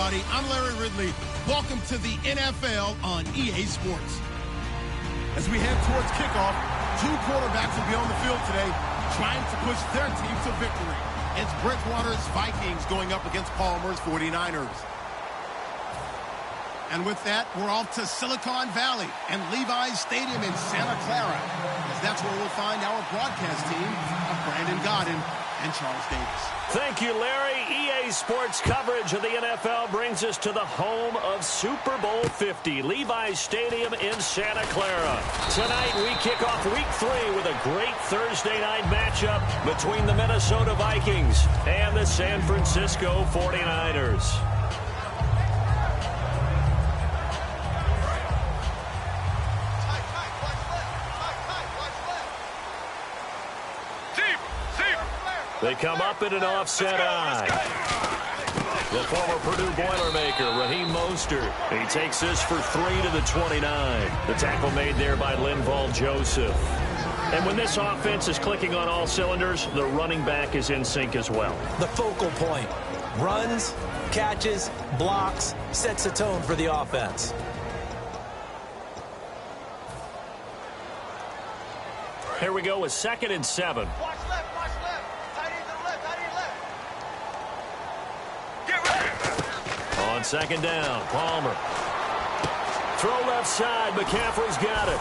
everybody. I'm Larry Ridley. Welcome to the NFL on EA Sports. As we head towards kickoff, two quarterbacks will be on the field today trying to push their team to victory. It's Bridgewater's Vikings going up against Palmer's 49ers. And with that, we're off to Silicon Valley and Levi's Stadium in Santa Clara, as that's where we'll find our broadcast team of Brandon Godden and Charles Davis. Thank you, Larry. EA Sports coverage of the NFL brings us to the home of Super Bowl 50, Levi's Stadium in Santa Clara. Tonight, we kick off Week 3 with a great Thursday night matchup between the Minnesota Vikings and the San Francisco 49ers. They come up in an offset eye. The former Purdue Boilermaker, Raheem Mostert. He takes this for 3 to the 29. The tackle made there by Linval Joseph. And when this offense is clicking on all cylinders, the running back is in sync as well. The focal point. Runs, catches, blocks, sets the tone for the offense. Here we go with 2nd and 7. On 2nd down, Palmer. Throw left side, McCaffrey's got it.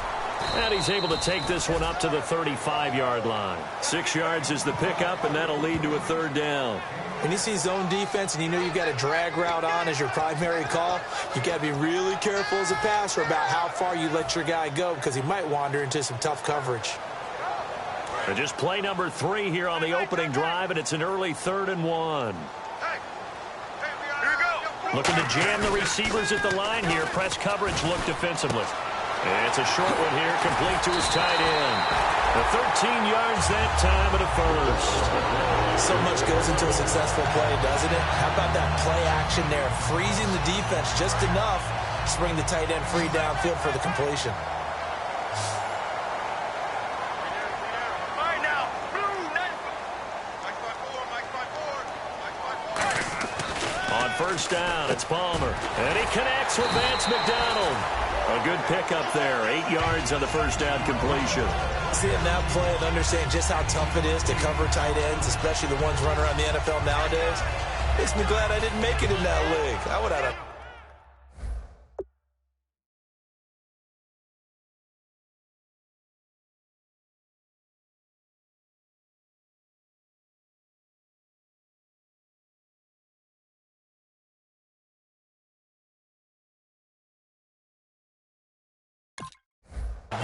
And he's able to take this one up to the 35-yard line. 6 yards is the pickup, and that'll lead to a 3rd down. When you see zone defense and you know you've got a drag route on as your primary call, you got to be really careful as a passer about how far you let your guy go, because he might wander into some tough coverage. And just play number 3 here on the opening drive, and it's an early 3rd and 1. Looking to jam the receivers at the line here. Press coverage look defensively. And it's a short one here, complete to his tight end. The 13 yards that time at a first. So much goes into a successful play, doesn't it? How about that play action there? Freezing the defense just enough to bring the tight end free downfield for the completion. First down, it's Palmer. And he connects with Vance McDonald. A good pickup there. 8 yards on the first down completion. Seeing that play and understand just how tough it is to cover tight ends, especially the ones running around the NFL nowadays, makes me glad I didn't make it in that league. I would have...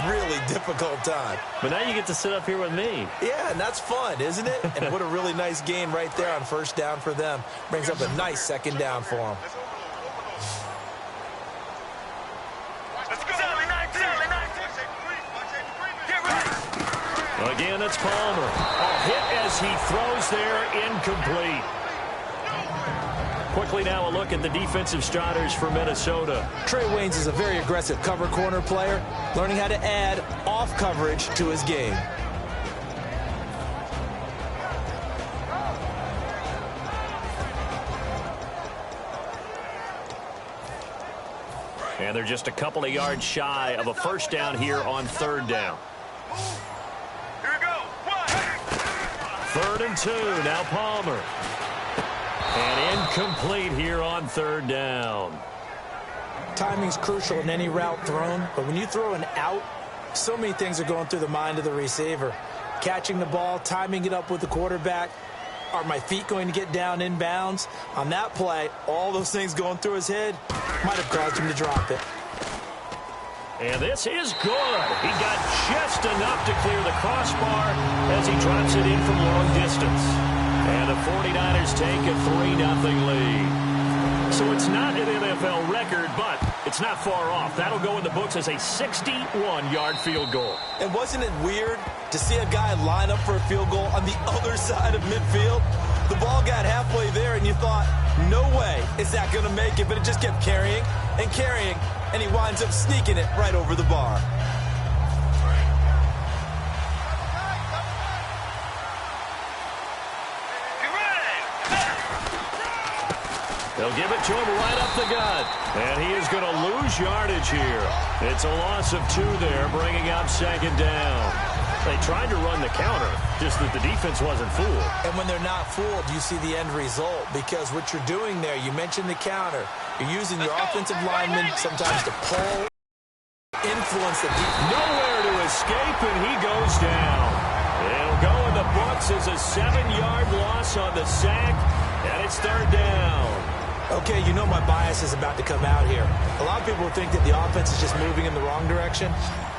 really difficult time. But now you get to sit up here with me. Yeah, and that's fun, isn't it? And what a really nice game right there on first down for them. Brings up a nice 2nd down for them. Again, it's Palmer. A hit as he throws there, incomplete. Quickly now a look at the defensive starters for Minnesota. Trey Waynes is a very aggressive cover corner player, learning how to add off coverage to his game. And they're just a couple of yards shy of a first down here on 3rd down. Here we go. 3rd and 2, now Palmer. And incomplete here on 3rd down. Timing's crucial in any route thrown, but when you throw an out, so many things are going through the mind of the receiver. Catching the ball, timing it up with the quarterback. Are my feet going to get down inbounds? On that play, all those things going through his head might have caused him to drop it. And this is good. He got just enough to clear the crossbar as he drops it in from long distance. And the 49ers take a 3-0 lead. So it's not an NFL record, but it's not far off. That'll go in the books as a 61-yard field goal. And wasn't it weird to see a guy line up for a field goal on the other side of midfield? The ball got halfway there, and you thought, no way is that going to make it. But it just kept carrying and carrying, and he winds up sneaking it right over the bar. They'll give it to him right up the gut. And he is going to lose yardage here. It's a loss of 2 there, bringing up 2nd down. They tried to run the counter, just that the defense wasn't fooled. And when they're not fooled, you see the end result. Because what you're doing there, you mentioned the counter. You're using your offensive linemen sometimes to pull, influence the defense. Nowhere to escape, and he goes down. It'll go in the books as a 7-yard loss on the sack, and it's 3rd down. Okay, you know my bias is about to come out here. A lot of people think that the offense is just moving in the wrong direction.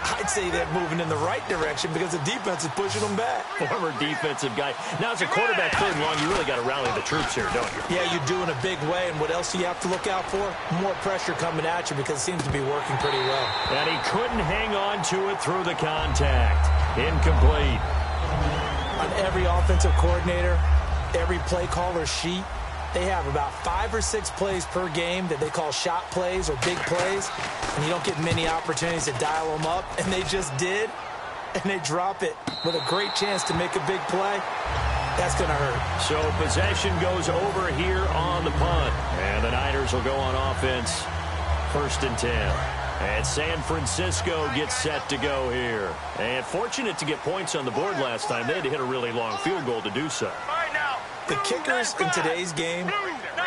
I'd say they're moving in the right direction because the defense is pushing them back. Former defensive guy. Now, as a quarterback 3rd and long, you really got to rally the troops here, don't you? Yeah, you do in a big way. And what else do you have to look out for? More pressure coming at you because it seems to be working pretty well. And he couldn't hang on to it through the contact. Incomplete. On every offensive coordinator, every play caller sheet, they have about 5 or 6 plays per game that they call shot plays or big plays, and you don't get many opportunities to dial them up, and they just did, and they drop it with a great chance to make a big play. That's going to hurt. So possession goes over here on the punt, and the Niners will go on offense 1st and 10. And San Francisco gets set to go here. And fortunate to get points on the board last time. They had to hit a really long field goal to do so. The kickers in today's game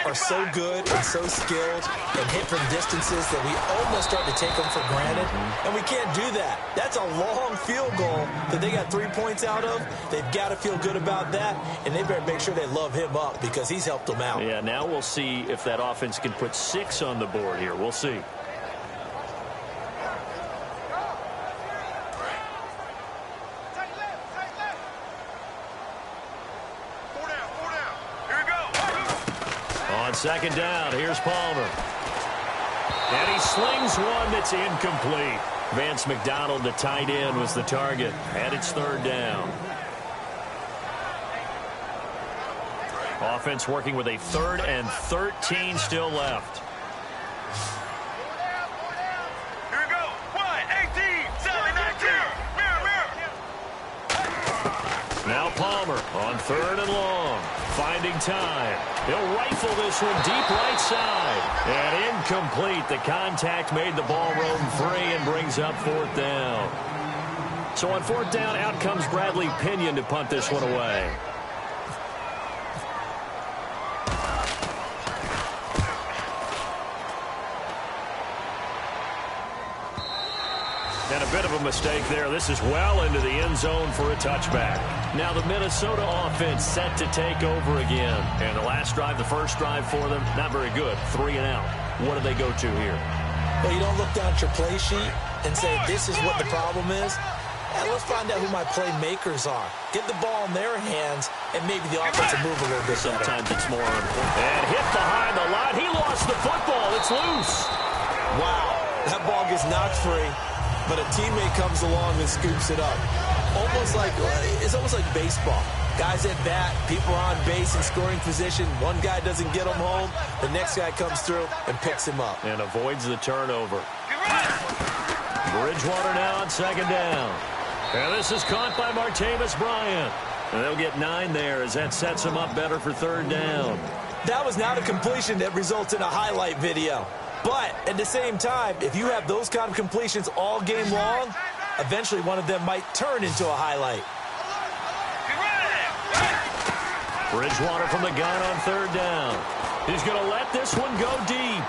are so good and so skilled and hit from distances that we almost start to take them for granted. And we can't do that. That's a long field goal that they got 3 points out of. They've got to feel good about that, and they better make sure they love him up because he's helped them out. Yeah, now we'll see if that offense can put 6 on the board here. We'll see. On 2nd down, here's Palmer. And he slings one that's incomplete. Vance McDonald, the tight end, was the target. And it's 3rd down. Offense working with a 3rd and 13 still left. Here we go. 18, 19. Mirror. Now Palmer on 3rd and long. Finding time. He'll rifle this one deep right side. And incomplete. The contact made the ball roam free and brings up 4th down. So on 4th down, out comes Bradley Pinion to punt this one away. And a bit of a mistake there. This is well into the end zone for a touchback. Now the Minnesota offense set to take over again. And the last drive, the first drive for them, not very good. 3 and out. What do they go to here? Well, you don't look down at your play sheet and say, this is what the problem is. And let's find out who my playmakers are. Get the ball in their hands, and maybe the offense will move a little bit better. Sometimes it's more important. And hit behind the line. He lost the football. It's loose. Wow. That ball gets knocked free, but a teammate comes along and scoops it up. It's almost like baseball. Guys at bat, people are on base in scoring position. One guy doesn't get him home. The next guy comes through and picks him up. And avoids the turnover. Bridgewater now on 2nd down. And this is caught by Martavis Bryant. And they'll get 9 there as that sets them up better for 3rd down. That was not a completion that results in a highlight video. But at the same time, if you have those kind of completions all game long, eventually one of them might turn into a highlight. Bridgewater from the gun on 3rd down. He's going to let this one go deep.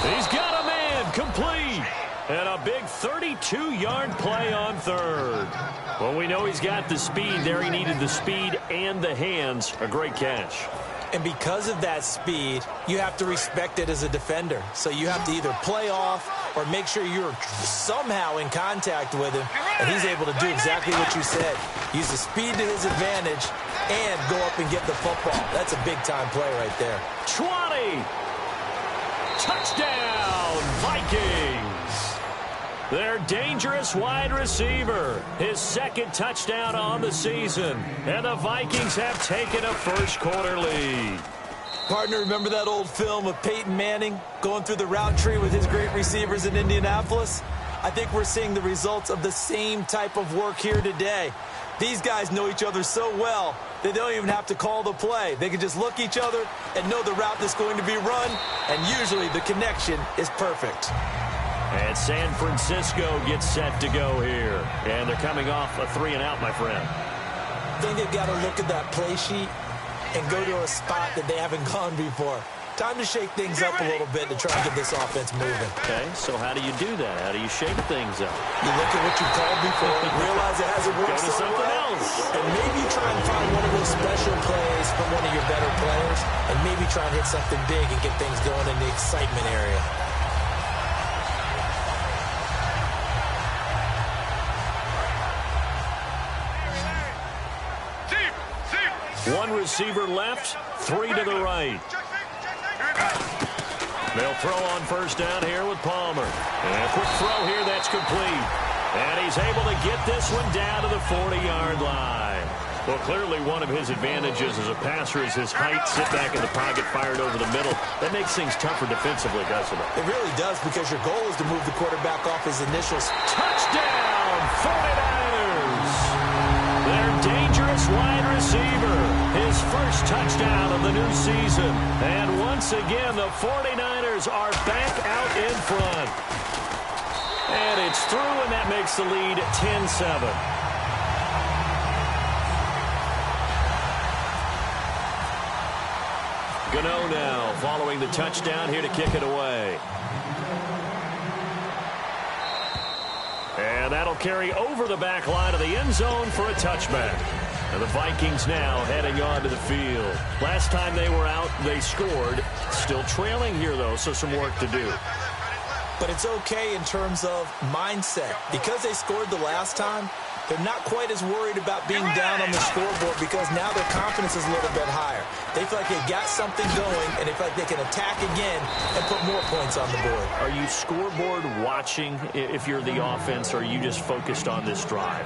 He's got a man complete. And a big 32-yard play on 3rd. Well, we know he's got the speed there. He needed the speed and the hands. A great catch. And because of that speed, you have to respect it as a defender. So you have to either play off or make sure you're somehow in contact with him. And he's able to do exactly what you said. Use the speed to his advantage and go up and get the football. That's a big-time play right there. 20. Touchdown, Vikings. Their dangerous wide receiver. His 2nd touchdown on the season. And the Vikings have taken a first-quarter lead. Partner, remember that old film of Peyton Manning going through the route tree with his great receivers in Indianapolis? I think we're seeing the results of the same type of work here today. These guys know each other so well, they don't even have to call the play. They can just look each other and know the route that's going to be run, and usually the connection is perfect. And San Francisco gets set to go here. And they're coming off a 3-and-out, my friend. I think they've got to look at that play sheet and go to a spot that they haven't gone before. Time to shake things up a little bit to try and get this offense moving. Okay, so how do you do that? How do you shake things up? You look at what you called before, realize it hasn't worked Go to so something well, else. and maybe try and find one of those special plays from one of your better players, and maybe try and hit something big and get things going in the excitement area. One receiver left, 3 to the right. They'll throw on first down here with Palmer. And a quick throw here, that's complete. And he's able to get this one down to the 40-yard line. Well, clearly one of his advantages as a passer is his height, sit back in the pocket, fired over the middle. That makes things tougher defensively, doesn't it? It really does, because your goal is to move the quarterback off his initial. Touchdown, 49ers! Their dangerous wide receiver, his first touchdown of the new season. And once again, the 49ers are back out in front. And it's through, and that makes the lead 10-7. Gano now following the touchdown here to kick it away. And that'll carry over the back line of the end zone for a touchback. And the Vikings now heading onto the field. Last time they were out, they scored. Still trailing here, though, so some work to do. But it's okay in terms of mindset. Because they scored the last time, they're not quite as worried about being down on the scoreboard, because now their confidence is a little bit higher. They feel like they've got something going, and they feel like they can attack again and put more points on the board. Are you scoreboard watching if you're the offense, or are you just focused on this drive?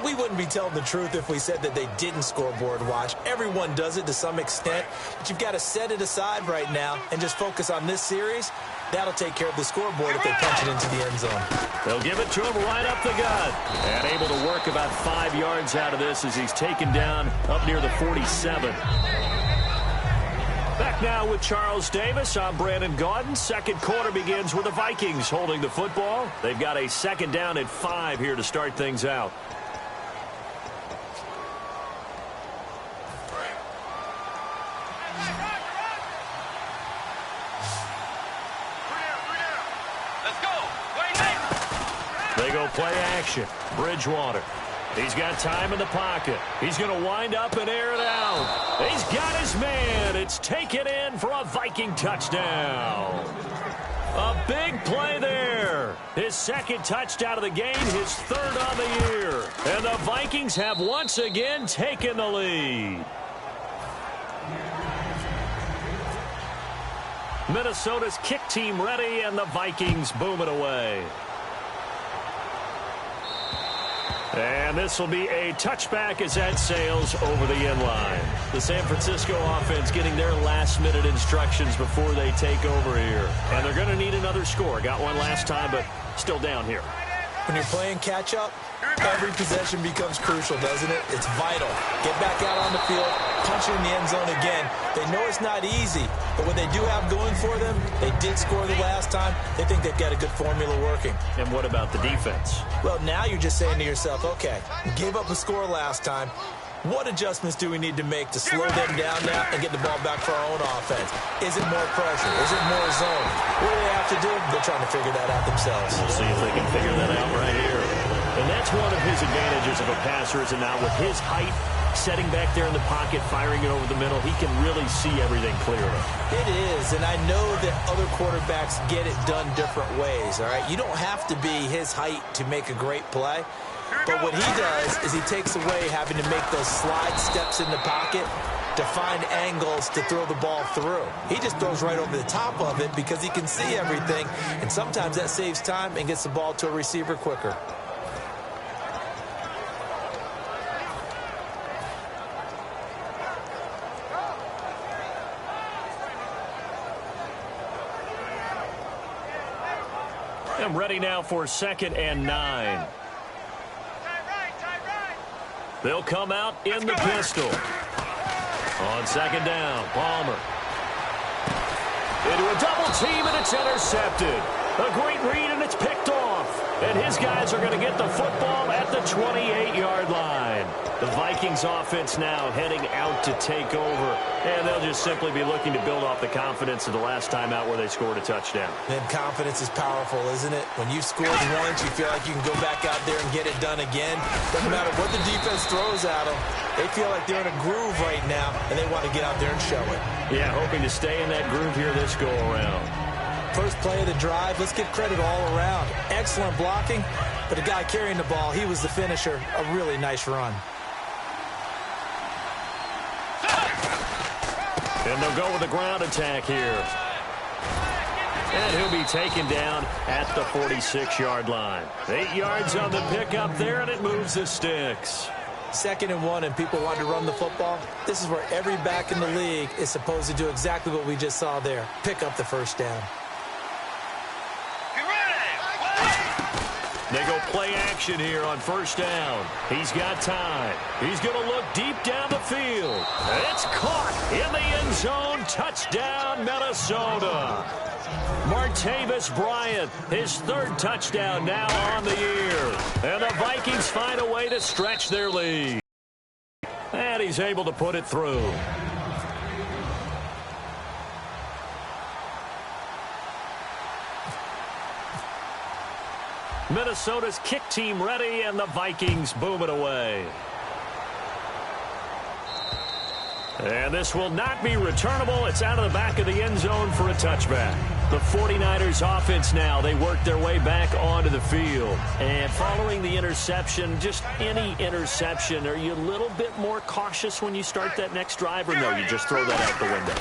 We wouldn't be telling the truth if we said that they didn't scoreboard watch. Everyone does it to some extent, but you've got to set it aside right now and just focus on this series. That'll take care of the scoreboard if they punch it into the end zone. They'll give it to him right up the gut. And able to work about 5 yards out of this as he's taken down up near the 47. Back now with Charles Davis. I'm Brandon Gaudin. Second quarter begins with the Vikings holding the football. They've got a second down at 5 here to start things out. They go play action. Bridgewater. He's got time in the pocket. He's going to wind up and air it out. He's got his man. It's taken in for a Viking touchdown. A big play there. His second touchdown of the game, his third on the year. And the Vikings have once again taken the lead. Minnesota's kick team ready, and the Vikings boom it away. And this will be a touchback as that sails over the end line. The San Francisco offense getting their last-minute instructions before they take over here. And they're going to need another score. Got one last time, but still down here. When you're playing catch-up, every possession becomes crucial, doesn't it? It's vital. Get back out on the field, punch it in the end zone again. They know it's not easy, but what they do have going for them, they did score the last time. They think they've got a good formula working. And what about the defense? Well, now you're just saying to yourself, okay, gave up a score last time. What adjustments do we need to make to slow them down now and get the ball back for our own offense? Is it more pressure? Is it more zone? What do they have to do? They're trying to figure that out themselves. We'll see if they can figure that out right here. And that's one of his advantages of a passer, is now with his height, setting back there in the pocket, firing it over the middle, he can really see everything clearly. It is, and I know that other quarterbacks get it done different ways, all right? You don't have to be his height to make a great play. But what he does is he takes away having to make those slide steps in the pocket to find angles to throw the ball through. He just throws right over the top of it because he can see everything, and sometimes that saves time and gets the ball to a receiver quicker. I'm ready now for 2nd and 9. They'll come out in the pistol. On second down, Palmer. Into a double team, and it's intercepted. A great read, and it's picked off. And his guys are going to get the football at the 28-yard line. The Vikings offense now heading out to take over. And they'll just simply be looking to build off the confidence of the last time out where they scored a touchdown. And confidence is powerful, isn't it? When you've scored once, you feel like you can go back out there and get it done again. Doesn't matter what the defense throws at them. They feel like they're in a groove right now, and they want to get out there and show it. Yeah, hoping to stay in that groove here this go-around. First play of the drive, let's give credit all around. Excellent blocking, but the guy carrying the ball, he was the finisher. A really nice run. And they'll go with a ground attack here. And he'll be taken down at the 46-yard line. 8 yards on the pickup there, and it moves the sticks. 2nd and 1, and people want to run the football. This is where every back in the league is supposed to do exactly what we just saw there. Pick up the first down. They go play action here on first down. He's got time. He's going to look deep down the field. It's caught in the end zone. Touchdown, Minnesota. Martavis Bryant, his 3rd touchdown now on the year. And the Vikings find a way to stretch their lead. And he's able to put it through. Minnesota's kick team ready, and the Vikings boom it away. And this will not be returnable. It's out of the back of the end zone for a touchback. The 49ers offense now, they work their way back onto the field. And following the interception, just any interception, are you a little bit more cautious when you start that next drive, or no, you just throw that out the window?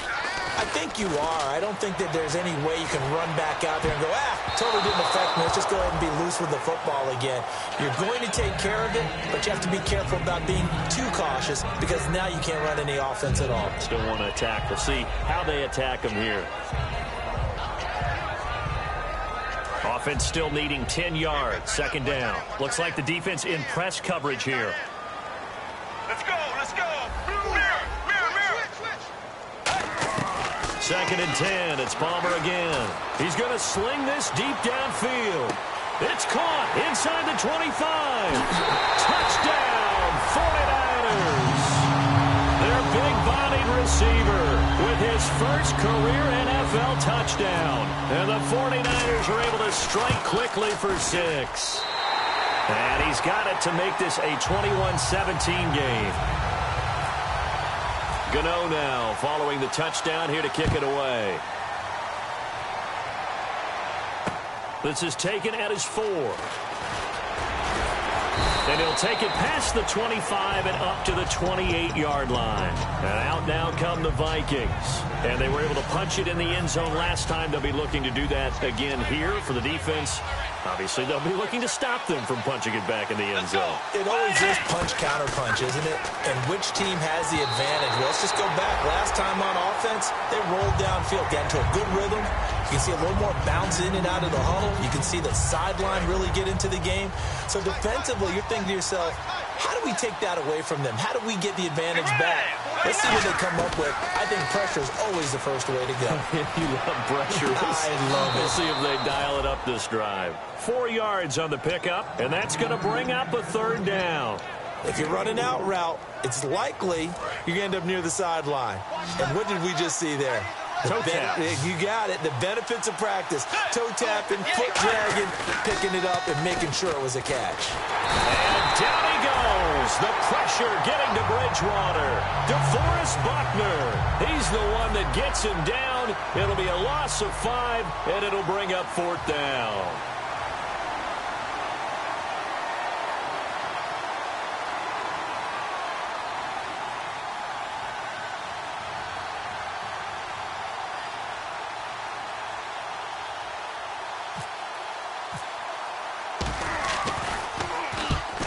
I think you are. I don't think that there's any way you can run back out there and go, totally didn't affect me. Let's just go ahead and be loose with the football again. You're going to take care of it, but you have to be careful about being too cautious because now you can't run any offense at all. Still want to attack. We'll see how they attack them here. Offense still needing 10 yards. 2nd down. Looks like the defense in press coverage here. Let's go, let's go. Mirror, mirror, mirror. 2nd and 10. It's Palmer again. He's going to sling this deep downfield. It's caught inside the 25. Touchdown, 49ers. Their big-bodied receiver with his first career NFL touchdown. And the 49ers are able to strike quickly for 6. And he's got it to make this a 21-17 game. Gano now following the touchdown here to kick it away. This is taken at his 4. And he'll take it past the 25 and up to the 28-yard line. And out now come the Vikings. And they were able to punch it in the end zone last time. They'll be looking to do that again here for the defense. Obviously, they'll be looking to stop them from punching it back in the end zone. It always is punch-counter-punch, isn't it? And which team has the advantage? Well, let's just go back. Last time on offense, they rolled downfield, got into a good rhythm. You can see a little more bounce in and out of the huddle. You can see the sideline really get into the game. So defensively, you're thinking to yourself, how do we take that away from them? How do we get the advantage back? Let's see what they come up with. I think pressure is always the first way to go. You love pressure. I love it. We'll see if they dial it up this drive. 4 yards on the pickup, and that's going to bring up a 3rd down. If you're running out route, it's likely you're going to end up near the sideline. And what did we just see there? Toe tap. You got it. The benefits of practice. Toe tapping, foot dragging, picking it up, and making sure it was a catch. And down he goes. The pressure getting to Bridgewater. DeForest Buckner. He's the one that gets him down. It'll be a loss of 5, and it'll bring up 4th down.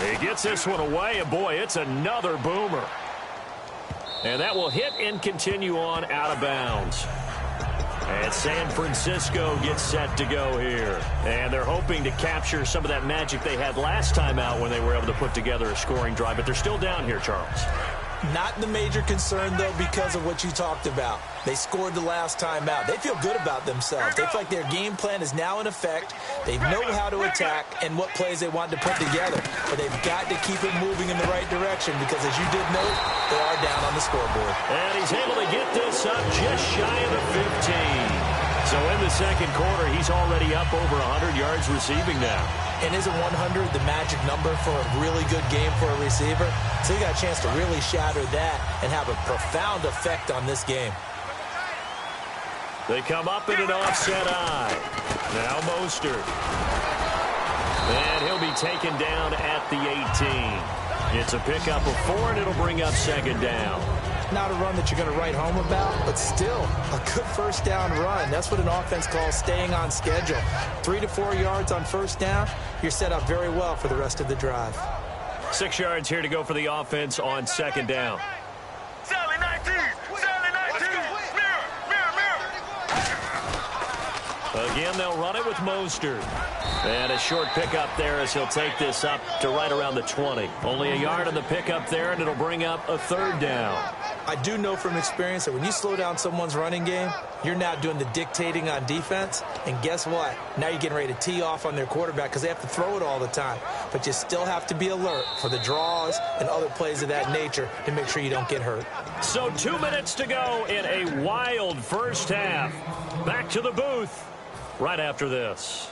He gets this one away, and boy, it's another boomer. And that will hit and continue on out of bounds. And San Francisco gets set to go here. And they're hoping to capture some of that magic they had last time out when they were able to put together a scoring drive. But they're still down here, Charles. Not the major concern, though, because of what you talked about. They scored the last time out. They feel good about themselves. They feel like their game plan is now in effect. They know how to attack and what plays they want to put together. But they've got to keep it moving in the right direction because, as you did note, they are down on the scoreboard. And he's able to get this up just shy of the 15. So in the second quarter, he's already up over 100 yards receiving now. And isn't 100 the magic number for a really good game for a receiver? So you got a chance to really shatter that and have a profound effect on this game. They come up in an offset eye. Now Mostert. And he'll be taken down at the 18. It's a pickup of 4, and it'll bring up second down. Not a run that you're going to write home about, but still a good first down run. That's what an offense calls staying on schedule. 3 to 4 yards on first down, you're set up very well for the rest of the drive. 6 yards here to go for the offense on second down. Sally 19! Sally 19! Mirror! Again, they'll run it with Mostert. And a short pickup there as he'll take this up to right around the 20. Only a yard on the pickup there, and it'll bring up a third down. I do know from experience that when you slow down someone's running game, you're now doing the dictating on defense. And guess what? Now you're getting ready to tee off on their quarterback because they have to throw it all the time. But you still have to be alert for the draws and other plays of that nature to make sure you don't get hurt. So 2 minutes to go in a wild first half. Back to the booth right after this.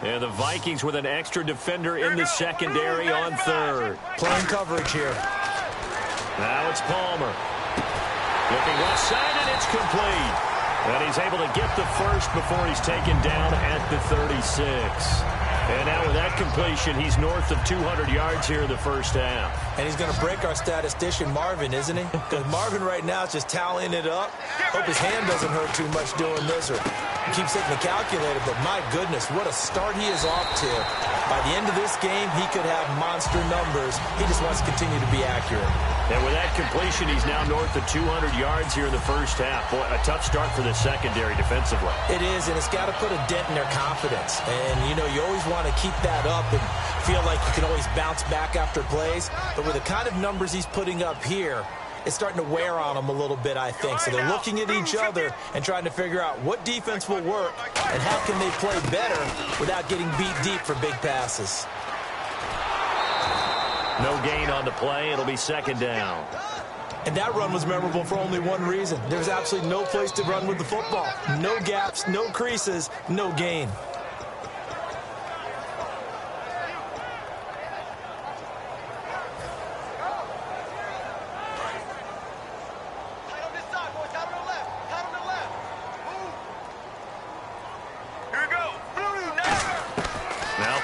And the Vikings with an extra defender in the secondary on third. Playing coverage here. Now it's Palmer. Looking left side, and it's complete. And he's able to get the first before he's taken down at the 36. And now with that completion, he's north of 200 yards here in the first half. And he's going to break our statistician, Marvin, isn't he? Because Marvin right now is just tallying it up. Hope his hand doesn't hurt too much doing this, or he keeps hitting the calculator. But my goodness, what a start he is off to. By the end of this game, he could have monster numbers. He just wants to continue to be accurate. And with that completion, he's now north of 200 yards here in the first half. Boy, a tough start for the secondary defensively. It is, and it's got to put a dent in their confidence. And, you know, you always want to keep that up and feel like you can always bounce back after plays. But with the kind of numbers he's putting up here, it's starting to wear on them a little bit, I think. So they're looking at each other and trying to figure out what defense will work and how can they play better without getting beat deep for big passes. No gain on the play. It'll be second down. And that run was memorable for only one reason. There's absolutely no place to run with the football. No gaps, no creases, no gain.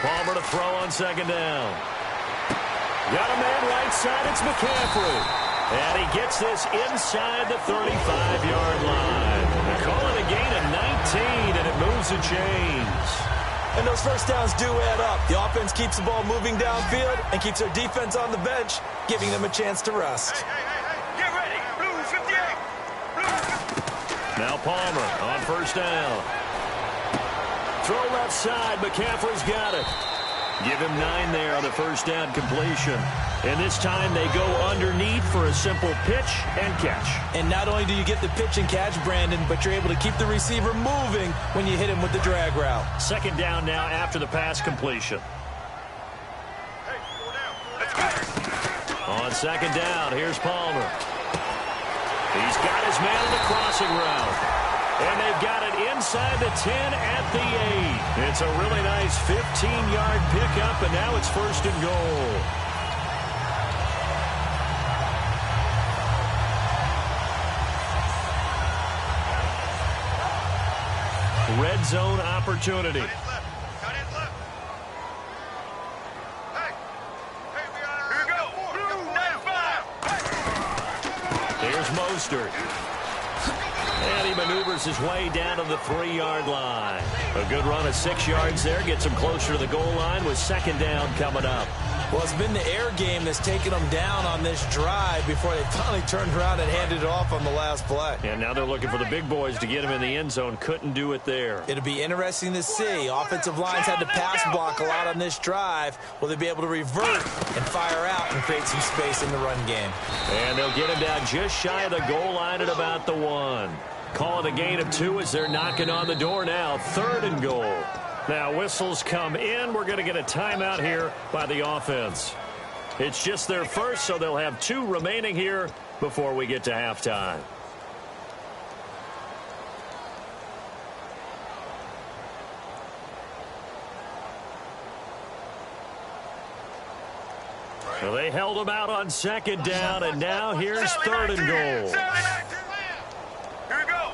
Palmer to throw on second down. Got a man right side. It's McCaffrey. And he gets this inside the 35-yard line. They call it a gain of 19, and it moves the chains. And those first downs do add up. The offense keeps the ball moving downfield and keeps their defense on the bench, giving them a chance to rest. Get ready. Blue 58. Now Palmer on first down. Throw left side. McCaffrey's got it. Give him 9 there on the first down completion. And this time they go underneath for a simple pitch and catch. And not only do you get the pitch and catch, Brandon, but you're able to keep the receiver moving when you hit him with the drag route. Second down now after the pass completion. On second down, here's Palmer. He's got his man on the crossing route. And they've got it inside the 10 at the 8. It's a really nice 15-yard pickup, and now it's first and goal. Red zone opportunity. Here's Mostert. And he maneuvers maneuvers his way down to the 3-yard line. A good run of 6 yards there. Gets him closer to the goal line with second down coming up. Well, it's been the air game that's taken them down on this drive before they finally turned around and handed it off on the last play. And now they're looking for the big boys to get him in the end zone. Couldn't do it there. It'll be interesting to see. Offensive lines had to pass block a lot on this drive. Will they be able to revert and fire out and create some space in the run game? And they'll get him down just shy of the goal line at about the 1. Call it a gain of 2 as they're knocking on the door now. 3rd and goal. Now whistles come in. We're going to get a timeout here by the offense. It's just their first, so they'll have 2 remaining here before we get to halftime. Well, they held them out on second down, and now here's 3rd and goal. Here we go.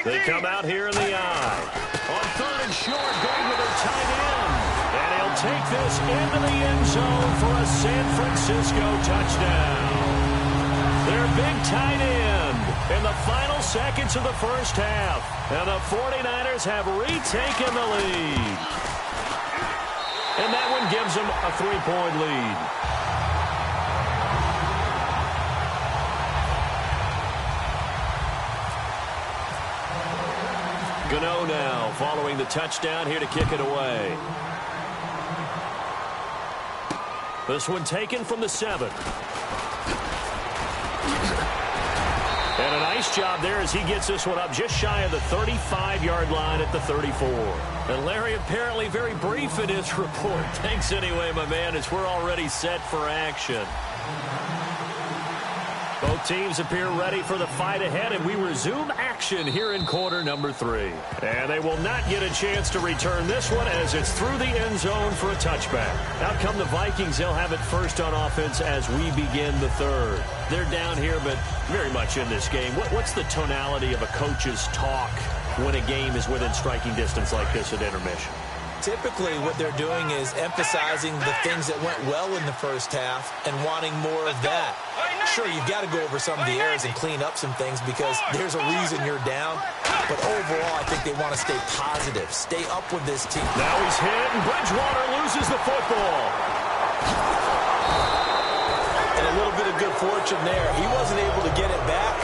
They come out here in the eye. On 3rd and short, going with their tight end. And he'll take this into the end zone for a San Francisco touchdown. Their big tight end in the final seconds of the first half. And the 49ers have retaken the lead. And that one gives them a 3-point lead. Gano now following the touchdown here to kick it away. This one taken from the 7. And a nice job there as he gets this one up just shy of the 35-yard line at the 34. And Larry apparently very brief in his report. Thanks anyway, my man, as we're already set for action. Both teams appear ready for the fight ahead, and we resume action here in quarter number 3. And they will not get a chance to return this one as it's through the end zone for a touchback. Out come the Vikings. They'll have it first on offense as we begin the 3rd. They're down here, but very much in this game. What's the tonality of a coach's talk when a game is within striking distance like this at intermission? Typically, what they're doing is emphasizing the things that went well in the first half and wanting more of that. Sure, you've got to go over some of the errors and clean up some things because there's a reason you're down. But overall, I think they want to stay positive, stay up with this team. Now he's hit, and Bridgewater loses the football. And a little bit of good fortune there. He wasn't able to get it back,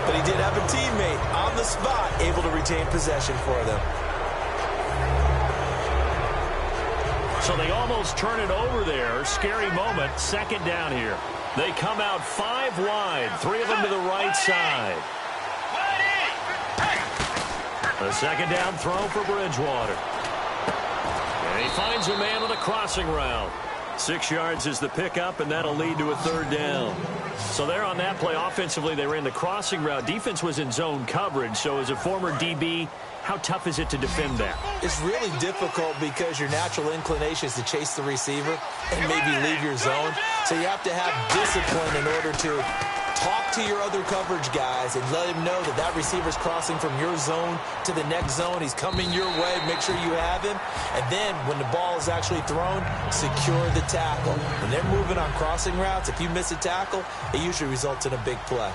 but he did have a teammate on the spot able to retain possession for them. So they almost turn it over there. Scary moment. Second down here. They come out 5 wide. 3 of them to the right side. A second down throw for Bridgewater. And he finds a man on the crossing route. 6 yards is the pickup, and that'll lead to a 3rd down. So there on that play, offensively, they ran the crossing route. Defense was in zone coverage. So as a former DB, how tough is it to defend that? It's really difficult because your natural inclination is to chase the receiver and maybe leave your zone. So you have to have discipline in order to talk to your other coverage guys and let him know that that receiver's crossing from your zone to the next zone. He's coming your way. Make sure you have him. And then when the ball is actually thrown, secure the tackle. When they're moving on crossing routes, if you miss a tackle, it usually results in a big play.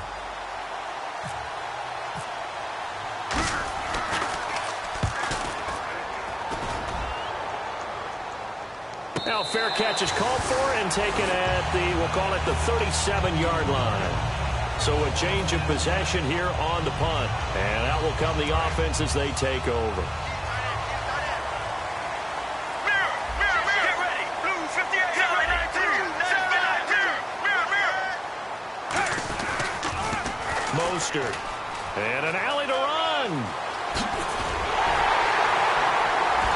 Now fair catch is called for and taken at the, we'll call it the 37-yard line. So a change of possession here on the punt. And out will come the offense as they take over. Mostert. And an alley to run.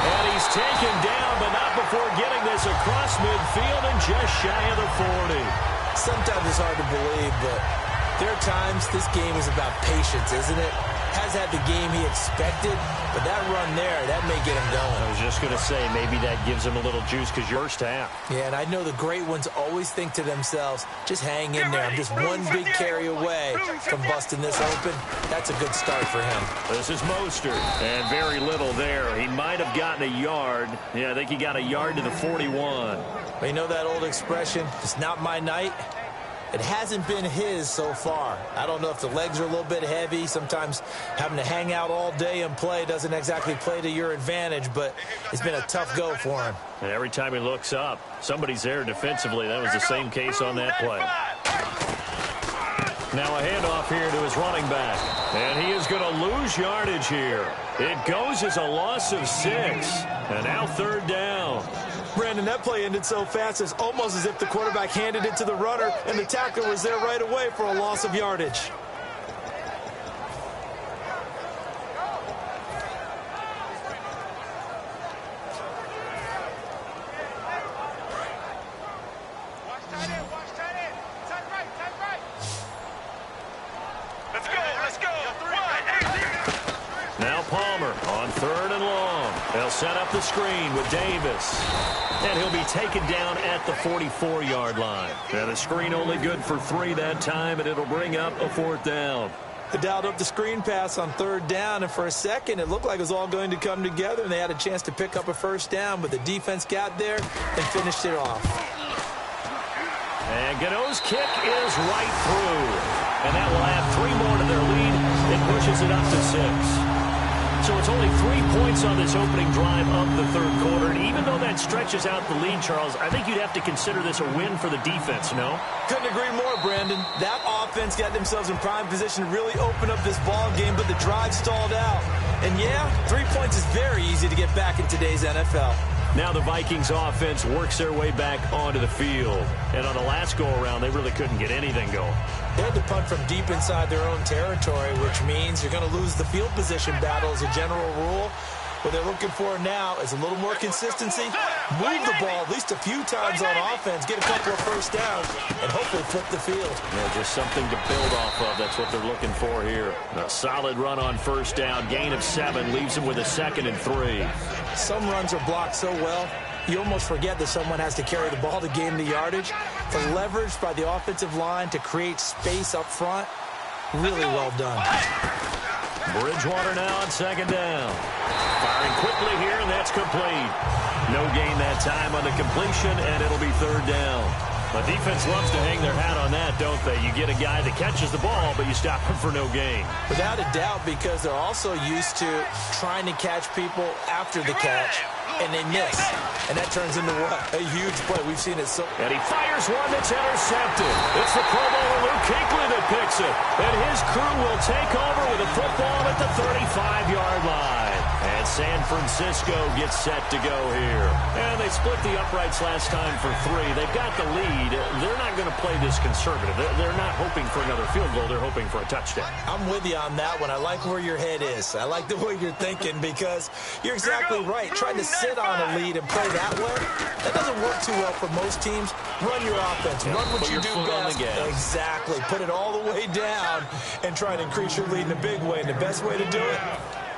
And he's taken down, but not before getting this across midfield and just shy of the 40. Sometimes it's hard to believe, but there are times this game is about patience, isn't it? has had the game he expected, but that run there, that may get him going. I was just going to say, maybe that gives him a little juice because you're first half. Yeah, and I know the great ones always think to themselves, just hang in there. I'm just one big carry away from busting this open. That's a good start for him. This is Mostert, and very little there. He might have gotten a yard. Yeah, I think he got a yard to the 41. Well, you know that old expression, it's not my night? It hasn't been his so far. I don't know if the legs are a little bit heavy. Sometimes having to hang out all day and play doesn't exactly play to your advantage, but it's been a tough go for him. And every time he looks up, somebody's there defensively. That was the same case on that play. Now a handoff here to his running back. And he is going to lose yardage here. It goes as a loss of 6. And now 3rd down. Brandon, that play ended so fast, it's almost as if the quarterback handed it to the runner, and the tackler was there right away for a loss of yardage. Now Palmer on 3rd and long. They'll set up the screen with Davis. And he'll be taken down at the 44-yard line. And the screen only good for 3 that time, and it'll bring up a 4th down. They dialed up the screen pass on 3rd down, and for a second it looked like it was all going to come together, and they had a chance to pick up a 1st down, but the defense got there and finished it off. And Gano's kick is right through. And that will add 3 more to their lead. It pushes it up to 6. So it's only 3 points on this opening drive of the 3rd quarter. And even though that stretches out the lead, Charles, I think you'd have to consider this a win for the defense, no? Couldn't agree more, Brandon. That offense got themselves in prime position to really open up this ball game, but the drive stalled out. And yeah, 3 points is very easy to get back in today's NFL. Now the Vikings offense works their way back onto the field. And on the last go-around, they really couldn't get anything going. They had to punt from deep inside their own territory, which means you're going to lose the field position battle as a general rule. What they're looking for now is a little more consistency, move the ball at least a few times on offense, get a couple of 1st downs, and hopefully flip the field. Yeah, just something to build off of. That's what they're looking for here. A solid run on 1st down, gain of 7, leaves them with a 2nd and 3. Some runs are blocked so well, you almost forget that someone has to carry the ball to gain the yardage. The leverage by the offensive line to create space up front, really well done. Bridgewater now on 2nd down. Firing quickly here, and that's complete. No gain that time on the completion, and it'll be 3rd down. The defense loves to hang their hat on that, don't they? You get a guy that catches the ball, but you stop him for no gain. Without a doubt, because they're also used to trying to catch people after the catch, and they miss. And that turns into what? A huge play. We've seen it so... And he fires one that's intercepted. It's the Pro Bowler Luke Kuechly that picks it. And his crew will take over with a football at the 35-yard line. And San Francisco gets set to go here. And they split the uprights last time for 3. They've got the lead. They're not going to play this conservative. They're not hoping for another field goal. They're hoping for a touchdown. I'm with you on that one. I like where your head is. I like the way you're thinking because you're exactly right. Trying to sit on a lead and play that way, that doesn't work too well for most teams. Run your offense. Run what you do best. Exactly. Put it all the way down and try to increase your lead in a big way. And the best way to do it,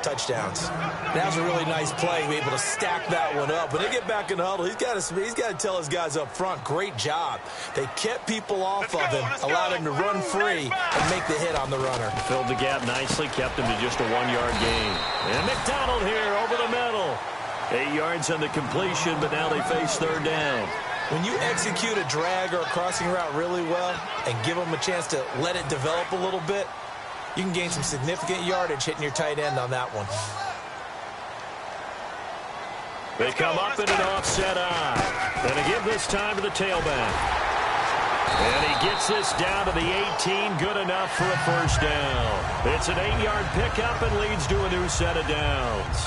touchdowns. That was a really nice play. Be able to stack that one up. When they get back in the huddle, he's got to tell his guys up front, great job. They kept people off of him, allowed him to run free and make the hit on the runner. Filled the gap nicely, kept him to just a 1-yard gain. And McDonald here over the middle. 8 yards on the completion, but now they face 3rd down. When you execute a drag or a crossing route really well and give them a chance to let it develop a little bit, you can gain some significant yardage hitting your tight end on that one. They come up in an offset eye. And they give this time to the tailback. And he gets this down to the 18, good enough for a 1st down. It's an 8-yard pickup and leads to a new set of downs.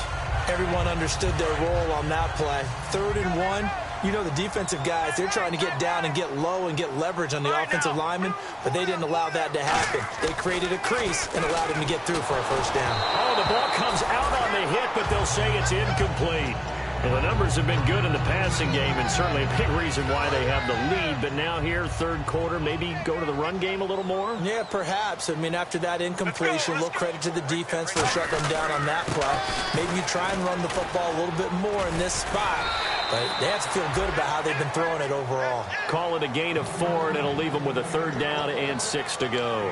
Everyone understood their role on that play. 3rd and 1. You know the defensive guys, they're trying to get down and get low and get leverage on the offensive lineman, but they didn't allow that to happen. They created a crease and allowed him to get through for a 1st down. Oh, the ball comes out on the hit, but they'll say it's incomplete. Well, the numbers have been good in the passing game, and certainly a big reason why they have the lead. But now here, third quarter, maybe go to the run game a little more? Yeah, perhaps. I mean, after that incompletion, a little credit to the defense for shutting them down on that play. Maybe you try and run the football a little bit more in this spot. But they have to feel good about how they've been throwing it overall. Call it a gain of 4, and it'll leave them with a third down and 6 to go.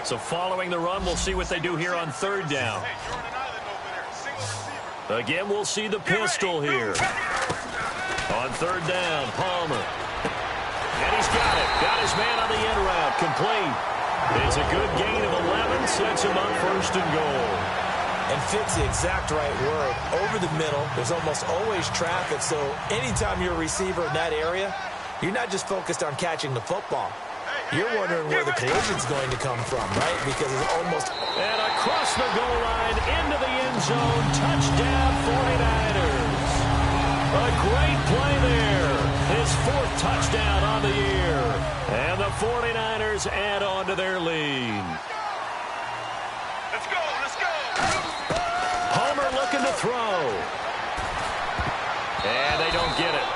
So following the run, we'll see what they do here on third down. Again, we'll see the pistol here. On third down, Palmer. And he's got it. Got his man on the end route. Complete. It's a good gain of 11. Sets him up first and goal. And fits the exact right word. Over the middle, there's almost always traffic. So anytime you're a receiver in that area, you're not just focused on catching the football. You're wondering where the collision's going to come from, right? Because it's almost... And across the goal line, into the end zone, touchdown 49ers. A great play there. His 4th touchdown on the year. And the 49ers add on to their lead. Let's go, let's go. Homer looking to throw. And they don't get it.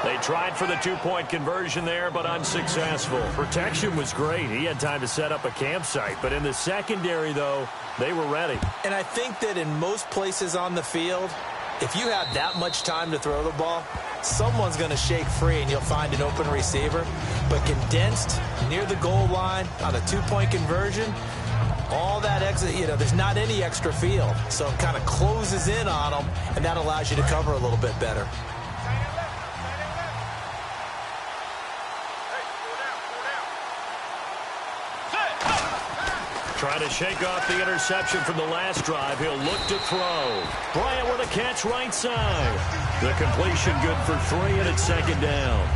They tried for the 2-point conversion there, but unsuccessful. Protection was great. He had time to set up a campsite. But in the secondary, though, they were ready. And I think that in most places on the field, if you have that much time to throw the ball, someone's going to shake free and you'll find an open receiver. But condensed near the goal line on a 2-point conversion, all that exit, there's not any extra field. So it kind of closes in on them, and that allows you to cover a little bit better. Trying to shake off the interception from the last drive. He'll look to throw. Bryant with a catch right side. The completion good for 3, and it's second down.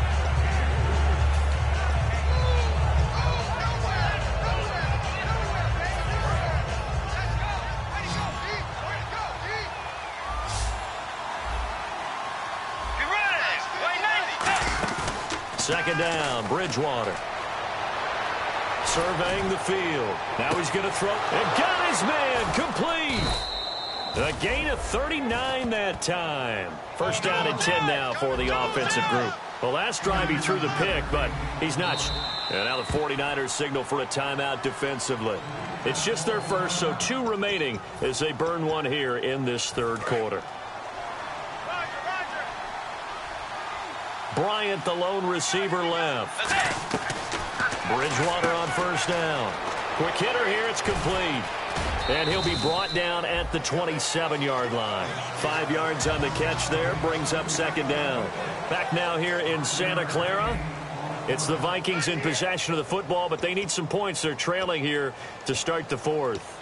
Second down, Bridgewater. Surveying the field. Now he's going to throw. And got his man. Complete. A gain of 39 that time. First down and 10 now for the offensive group. The last drive he threw the pick, but he's not. And now the 49ers signal for a timeout defensively. It's just their first, so 2 remaining as they burn one here in this third quarter. Bryant, the lone receiver left. Bridgewater on first down. Quick hitter here. It's complete. And he'll be brought down at the 27-yard line. 5 yards on the catch there. Brings up second down. Back now here in Santa Clara. It's the Vikings in possession of the football, but they need some points. They're trailing here to start the fourth.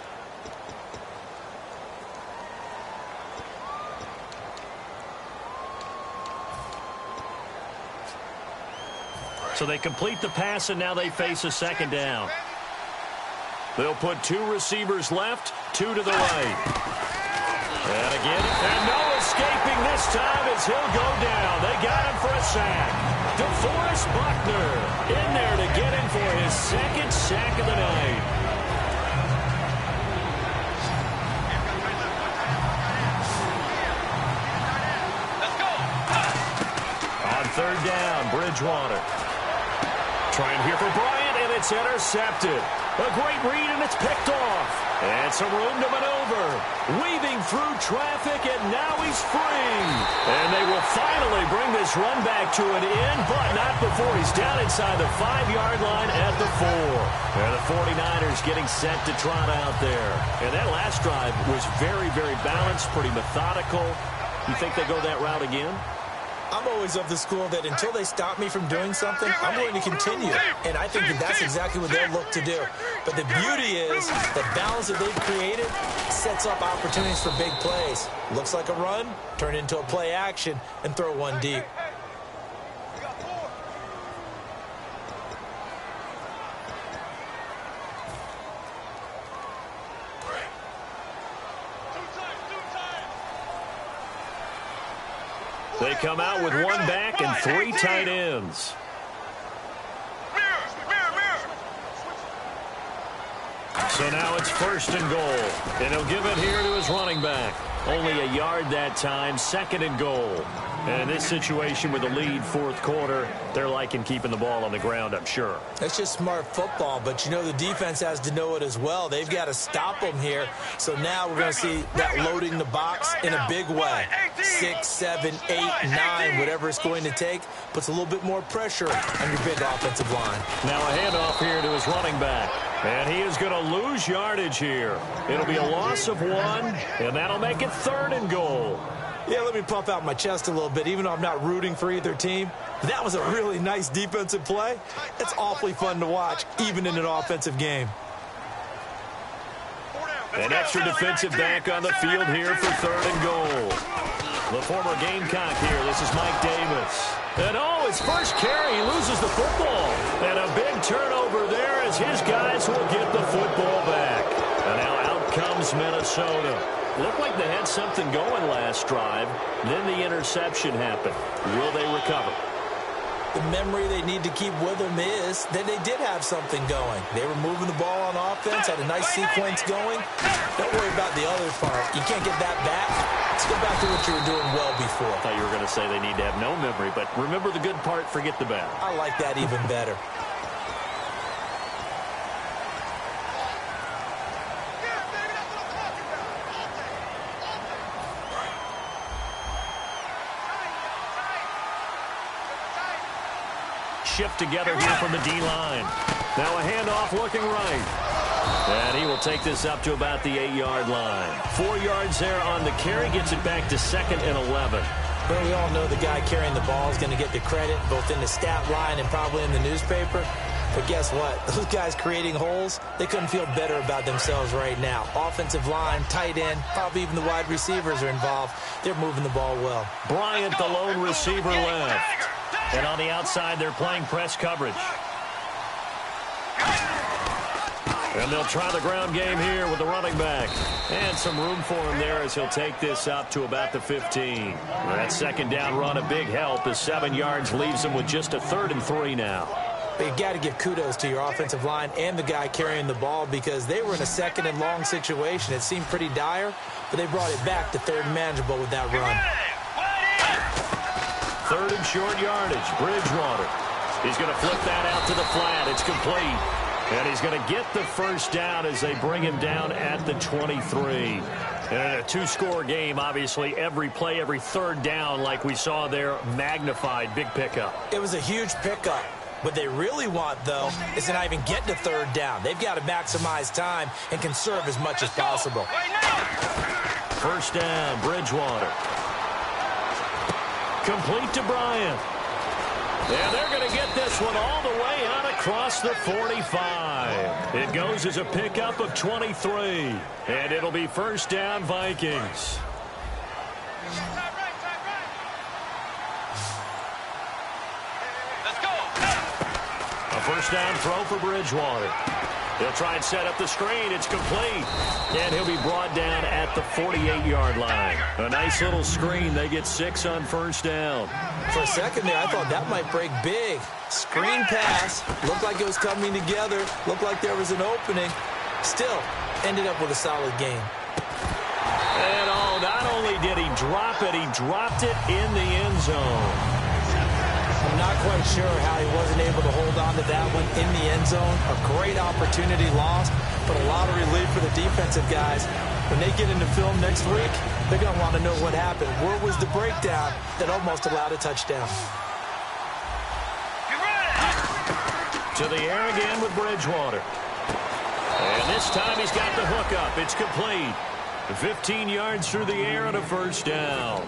So they complete the pass, and now they face a second down. They'll put 2 receivers left, 2 to the right. And again, and no escaping this time as he'll go down. They got him for a sack. DeForest Buckner in there to get him for his 2nd sack of the night. On third down, Bridgewater. Trying here for Bryant, and it's intercepted. A great read, and it's picked off. And some room to maneuver. Weaving through traffic, and now he's free. And they will finally bring this run back to an end, but not before he's down inside the 5-yard line at the 4. And the 49ers getting set to trot out there. And that last drive was very, very balanced, pretty methodical. You think they go that route again? I'm always of the school that until they stop me from doing something, I'm going to continue. And I think that that's exactly what they'll look to do. But the beauty is the balance that they've created sets up opportunities for big plays. Looks like a run, turn into a play action, and throw one deep. They come out with 1 back and 3 tight ends. So now it's 1st and goal. And he'll give it here to his running back. Only a yard that time, 2nd and goal. And in this situation with the lead 4th quarter, they're liking keeping the ball on the ground, I'm sure. That's just smart football, but you know the defense has to know it as well. They've got to stop them here. So now we're going to see that loading the box in a big way. 6, 7, 8, 9, whatever it's going to take, puts a little bit more pressure on your big offensive line. Now a handoff here to his running back. And he is going to lose yardage here. It'll be a loss of 1, and that'll make it 3rd and goal. Yeah, let me puff out my chest a little bit, even though I'm not rooting for either team. That was a really nice defensive play. It's awfully fun to watch, even in an offensive game. An extra defensive back on the field here for 3rd and goal. The former Gamecock here. This is Mike Davis. And his first carry, he loses the football. And a big turnover there as his guys will get the football back. And now out comes Minnesota. Looked like they had something going last drive. Then the interception happened. Will they recover? The memory they need to keep with them is that they did have something going. They were moving the ball on offense, had a nice sequence going. Don't worry about the other part. You can't get that back. Let's go back to what you were doing well before. I thought you were going to say they need to have no memory, but remember the good part, forget the bad. I like that even better. Shift together here from the D-line. Now a handoff looking right. And he will take this up to about the 8-yard line. 4 yards there on the carry, gets it back to 2nd and 11. Well, we all know the guy carrying the ball is going to get the credit, both in the stat line and probably in the newspaper. But guess what? Those guys creating holes, they couldn't feel better about themselves right now. Offensive line, tight end, probably even the wide receivers are involved. They're moving the ball well. Bryant, the lone receiver, left. And on the outside, they're playing press coverage. And they'll try the ground game here with the running back. And some room for him there as he'll take this up to about the 15. That 2nd down run, a big help as 7 yards leaves him with just a 3rd and 3 now. But you got to give kudos to your offensive line and the guy carrying the ball because they were in a 2nd and long situation. It seemed pretty dire, but they brought it back to 3rd and manageable with that run. 3rd and short yardage. Bridgewater. He's going to flip that out to the flat. It's complete. And he's going to get the 1st down as they bring him down at the 23. And in a 2-score game, obviously, every play, every 3rd down, like we saw there, magnified. Big pickup. It was a huge pickup. What they really want, though, is to not even get to 3rd down. They've got to maximize time and conserve as much as possible. 1st down, Bridgewater. Complete to Bryant. And they're going to get this one all the way out across the 45. It goes as a pickup of 23. And it'll be 1st down, Vikings. Let's go. A 1st down throw for Bridgewater. He'll try and set up the screen. It's complete. And he'll be brought down at the 48-yard line. A nice little screen. They get 6 on 1st down. For a second there, I thought that might break big. Screen pass. Looked like it was coming together. Looked like there was an opening. Still, ended up with a solid game. And not only did he drop it, he dropped it in the end zone. I'm not quite sure how he wasn't able to hold on to that one in the end zone. A great opportunity lost, but a lot of relief for the defensive guys. When they get into film next week, they're going to want to know what happened. Where was the breakdown that almost allowed a touchdown? To the air again with Bridgewater. And this time he's got the hook up. It's complete. 15 yards through the air and a 1st down.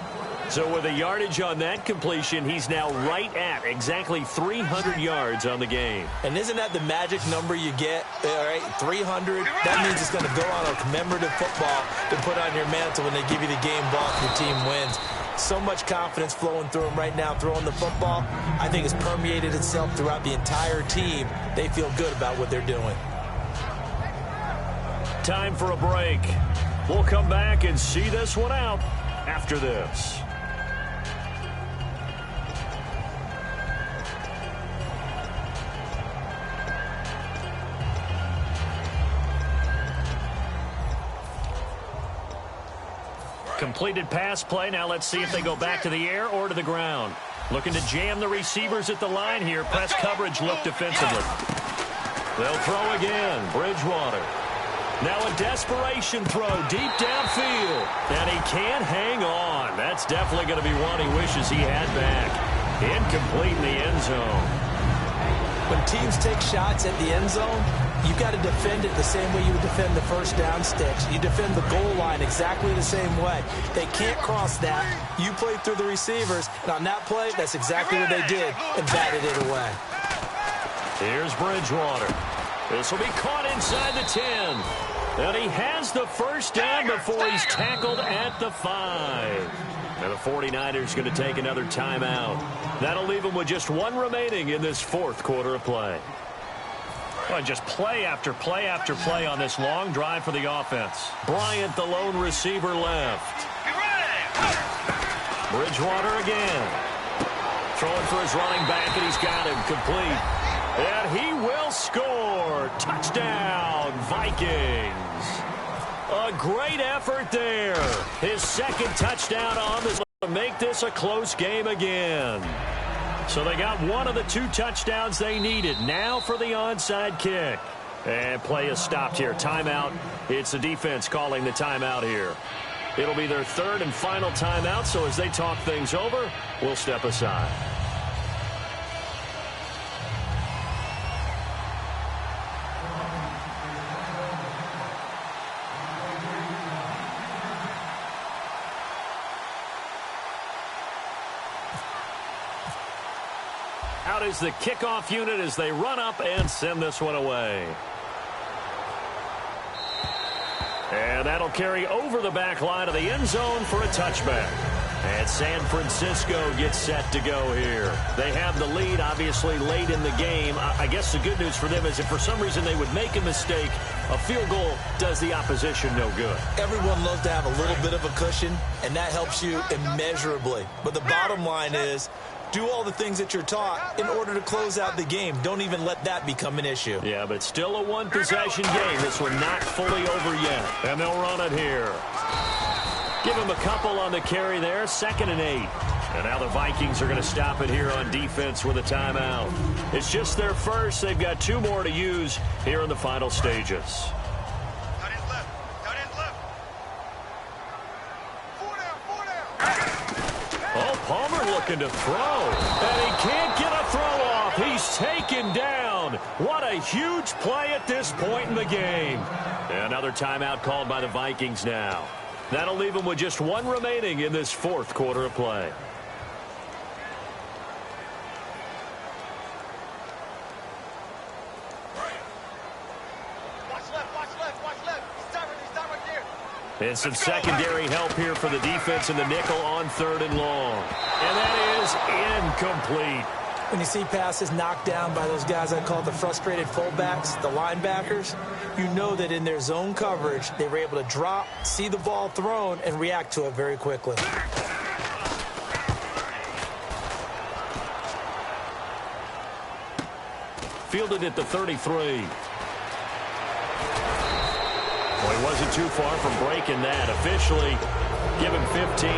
So with a yardage on that completion, he's now right at exactly 300 yards on the game. And isn't that the magic number you get? All right, 300. That means it's going to go on a commemorative football to put on your mantle when they give you the game ball if your team wins. So much confidence flowing through him right now throwing the football. I think it's permeated itself throughout the entire team. They feel good about what they're doing. Time for a break. We'll come back and see this one out after this. Completed pass play. Now let's see if they go back to the air or to the ground. Looking to jam the receivers at the line here. Press coverage look defensively. They'll throw again. Bridgewater. Now a desperation throw deep downfield. And he can't hang on. That's definitely going to be one he wishes he had back. Incomplete in the end zone. When teams take shots at the end zone, you got to defend it the same way you would defend the first down sticks. You defend the goal line exactly the same way. They can't cross that. You play through the receivers. And on that play, that's exactly what they did and batted it away. Here's Bridgewater. This will be caught inside the 10. And he has the first down before he's tackled at the 5. And the 49ers going to take another timeout. That'll leave them with just one remaining in this fourth quarter of play. Well, just play after play after play on this long drive for the offense. Bryant, the lone receiver, left. Bridgewater again. Throwing for his running back, and he's got him complete. And he will score. Touchdown, Vikings. A great effort there. His second touchdown on this to make this a close game again. So they got one of the two touchdowns they needed. Now for the onside kick. And play is stopped here. Timeout. It's the defense calling the timeout here. It'll be their third and final timeout, so as they talk things over, we'll step aside. Out is the kickoff unit as they run up and send this one away. And that'll carry over the back line of the end zone for a touchback. And San Francisco gets set to go here. They have the lead, obviously, late in the game. I guess the good news for them is if for some reason they would make a mistake, a field goal does the opposition no good. Everyone loves to have a little bit of a cushion, and that helps you immeasurably. But the bottom line is, do all the things that you're taught in order to close out the game. Don't even let that become an issue. Yeah, but still a one-possession game. This one not fully over yet. And they'll run it here. Give him a couple on the carry there. 2nd and 8. And now the Vikings are going to stop it here on defense with a timeout. It's just their first. They've got 2 more to use here in the final stages. Palmer looking to throw, and he can't get a throw off. He's taken down. What a huge play at this point in the game. Another timeout called by the Vikings now. That'll leave them with just one remaining in this fourth quarter of play. And some secondary help here for the defense in the nickel on 3rd and long. And that is incomplete. When you see passes knocked down by those guys I call the frustrated fullbacks, the linebackers, you know that in their zone coverage, they were able to drop, see the ball thrown, and react to it very quickly. Fielded at the 33. Well, he wasn't too far from breaking that. Officially, give him 15.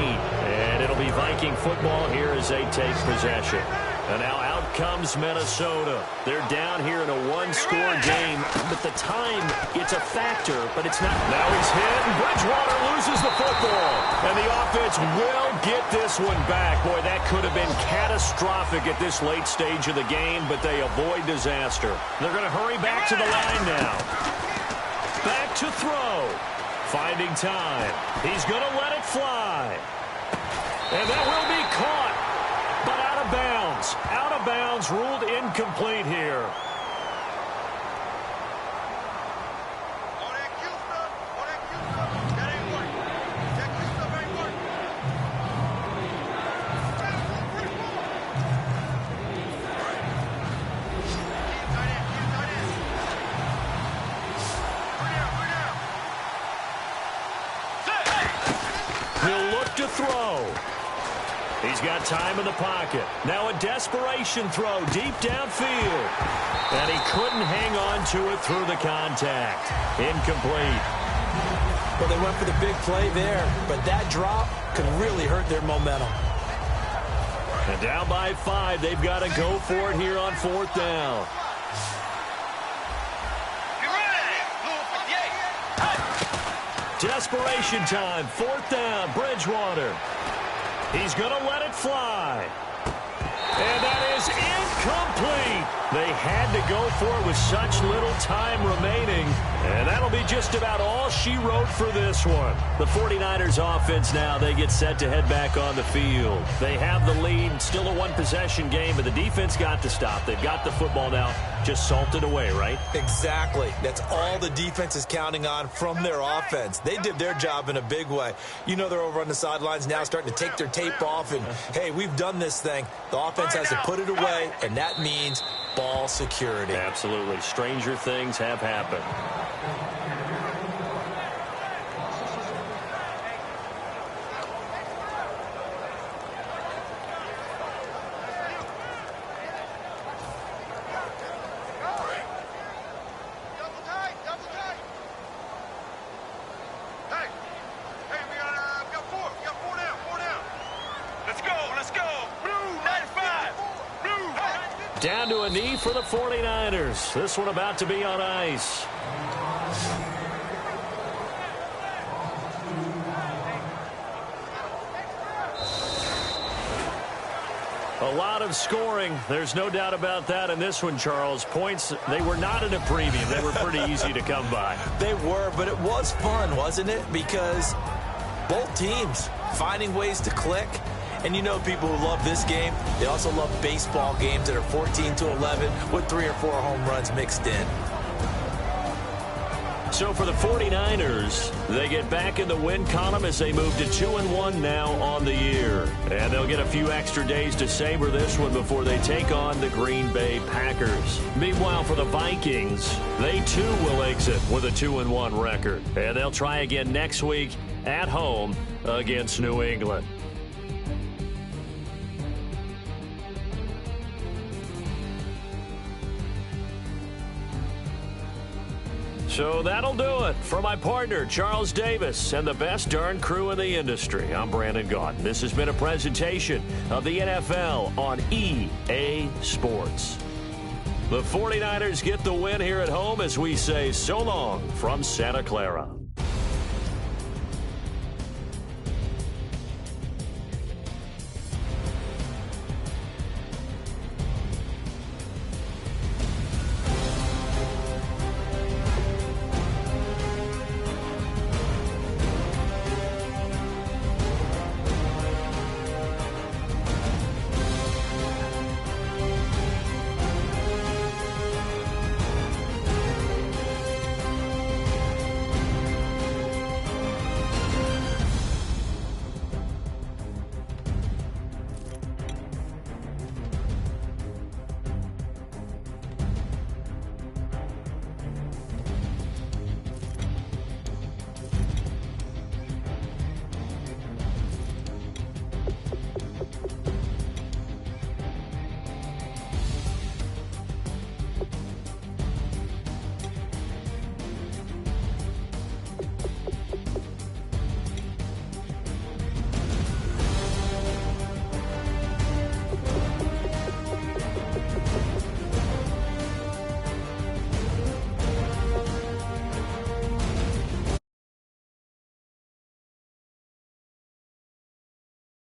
And it'll be Viking football here as they take possession. And now out comes Minnesota. They're down here in a one-score game. But the time, it's a factor, but it's not. Now he's hit, and Bridgewater loses the football. And the offense will get this one back. Boy, that could have been catastrophic at this late stage of the game, but they avoid disaster. They're going to hurry back to the line now. Back to throw. Finding time. He's going to let it fly. And that will be caught. But out of bounds. Out of bounds, ruled incomplete here. He'll look to throw. He's got time in the pocket. Now a desperation throw deep downfield. And he couldn't hang on to it through the contact. Incomplete. Well, they went for the big play there, but that drop could really hurt their momentum. And down by 5, they've got to go for it here on 4th down. Desperation time, 4th down, Bridgewater. He's going to let it fly. And that is incomplete. They had to go for it with such little time remaining. And that'll be just about all she wrote for this one. The 49ers offense now, they get set to head back on the field. They have the lead, still a one-possession game, but the defense got to stop. They've got the football now, just salted away, right? Exactly. That's all the defense is counting on from their offense. They did their job in a big way. You know they're over on the sidelines now starting to take their tape off and, hey, we've done this thing. The offense has to put it away, and that means ball security. Absolutely. Stranger things have happened. Down to a knee for the 49ers. This one about to be on ice. A lot of scoring. There's no doubt about that in this one, Charles. Points, they were not in a preview. They were pretty easy to come by. They were, but it was fun, wasn't it? Because both teams finding ways to click. And you know people who love this game, they also love baseball games that are 14-11 with 3 or 4 home runs mixed in. So for the 49ers, they get back in the win column as they move to 2-1 now on the year. And they'll get a few extra days to savor this one before they take on the Green Bay Packers. Meanwhile, for the Vikings, they too will exit with a 2-1 record. And they'll try again next week at home against New England. So that'll do it. For my partner, Charles Davis, and the best darn crew in the industry, I'm Brandon Gaudin. This has been a presentation of the NFL on EA Sports. The 49ers get the win here at home as we say so long from Santa Clara.